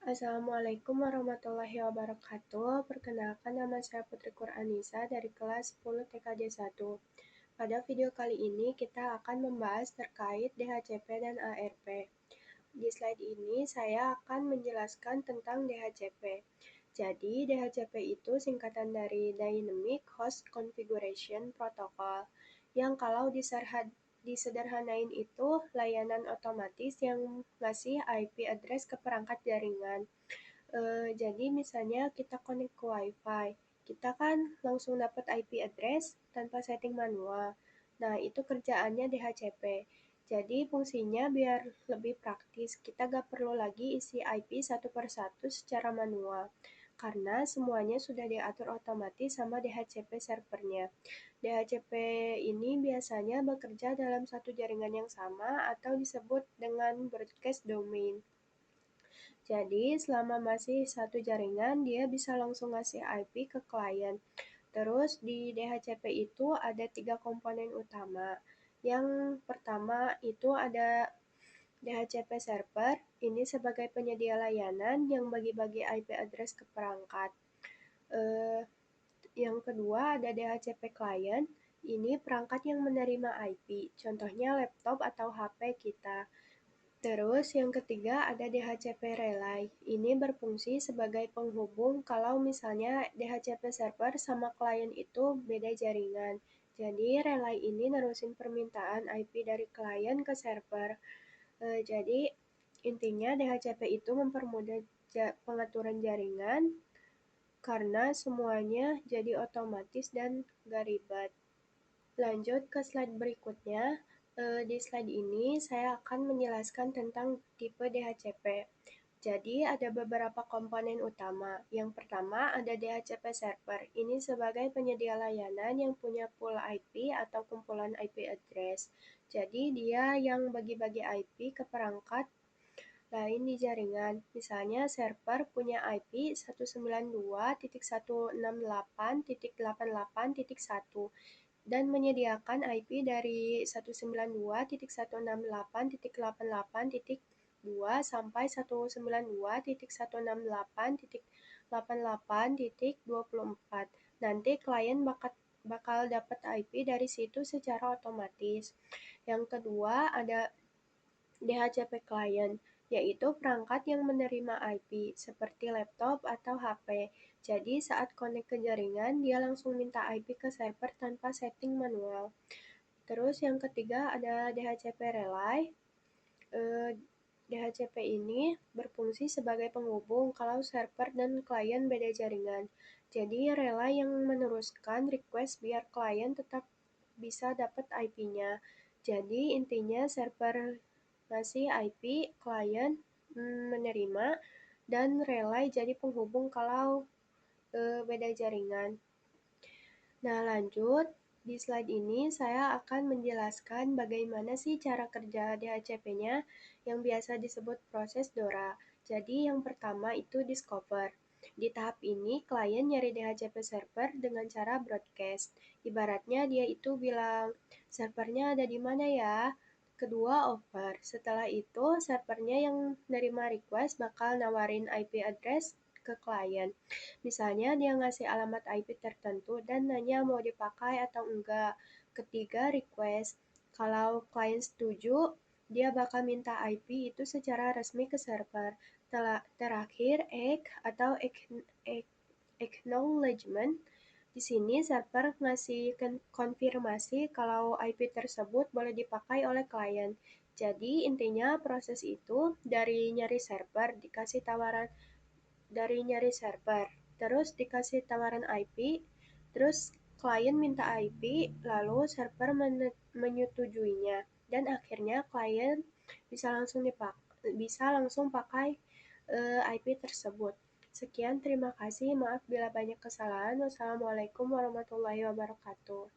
Assalamualaikum warahmatullahi wabarakatuh. Perkenalkan, nama saya Putri Qur'anisa dari kelas 10 TKJ 1. Pada video kali ini kita akan membahas terkait DHCP dan ARP. Di slide ini saya akan menjelaskan tentang DHCP. Jadi, DHCP itu singkatan dari Dynamic Host Configuration Protocol, yang kalau disederhanain itu layanan otomatis yang ngasih IP address ke perangkat jaringan. Jadi misalnya kita connect ke WiFi, kita kan langsung dapat IP address tanpa setting manual. Nah, itu kerjaannya DHCP. Jadi fungsinya biar lebih praktis, kita gak perlu lagi isi IP satu persatu secara manual, karena semuanya sudah diatur otomatis sama DHCP servernya. DHCP ini biasanya bekerja dalam satu jaringan yang sama atau disebut dengan broadcast domain. Jadi, selama masih satu jaringan, dia bisa langsung ngasih IP ke klien. Terus, di DHCP itu ada 3 komponen utama. Yang pertama itu ada DHCP server, ini sebagai penyedia layanan yang bagi-bagi IP address ke perangkat. Yang kedua ada DHCP client, ini perangkat yang menerima IP, contohnya laptop atau HP kita. Terus yang ketiga ada DHCP relay. Ini berfungsi sebagai penghubung kalau misalnya DHCP server sama klien itu beda jaringan. Jadi relay ini nerusin permintaan IP dari klien ke server. Jadi intinya DHCP itu mempermudah pengaturan jaringan karena semuanya jadi otomatis dan gak ribet. Lanjut ke slide berikutnya. Di slide ini saya akan menjelaskan tentang tipe DHCP. Jadi ada beberapa komponen utama. Yang pertama ada DHCP server. Ini sebagai penyedia layanan yang punya pool IP atau kumpulan IP address. Jadi dia yang bagi-bagi IP ke perangkat lain di jaringan. Misalnya server punya IP 192.168.88.1 dan menyediakan IP dari 192.168.88.2 sampai 192.168.88.24. Nanti klien bakal dapat IP dari situ secara otomatis. Yang kedua ada DHCP client, yaitu perangkat yang menerima IP seperti laptop atau HP. Jadi saat connect ke jaringan, dia langsung minta IP ke server tanpa setting manual. Terus yang ketiga ada DHCP relay. DHCP ini berfungsi sebagai penghubung kalau server dan klien beda jaringan. Jadi relay yang meneruskan request biar klien tetap bisa dapat IP-nya. Jadi intinya server ngasih IP, klien menerima, dan relay jadi penghubung kalau beda jaringan. Nah, lanjut. Di slide ini saya akan menjelaskan bagaimana sih cara kerja DHCP-nya yang biasa disebut proses DORA. Jadi yang pertama itu discover. Di tahap ini, klien nyari DHCP server dengan cara broadcast. Ibaratnya dia itu bilang, servernya ada di mana ya? Kedua, offer. Setelah itu, servernya yang nerima request bakal nawarin IP address ke klien. Misalnya dia ngasih alamat IP tertentu dan nanya mau dipakai atau enggak. Ketiga, request. Kalau klien setuju, dia bakal minta IP itu secara resmi ke server. Terakhir, egg atau acknowledgement. Di sini server ngasih konfirmasi kalau IP tersebut boleh dipakai oleh klien. Jadi intinya proses itu dari nyari server, terus dikasih tawaran IP, terus klien minta IP, lalu server menyetujuinya, dan akhirnya klien bisa langsung pakai IP tersebut. Sekian, terima kasih. Maaf bila banyak kesalahan. Wassalamualaikum warahmatullahi wabarakatuh.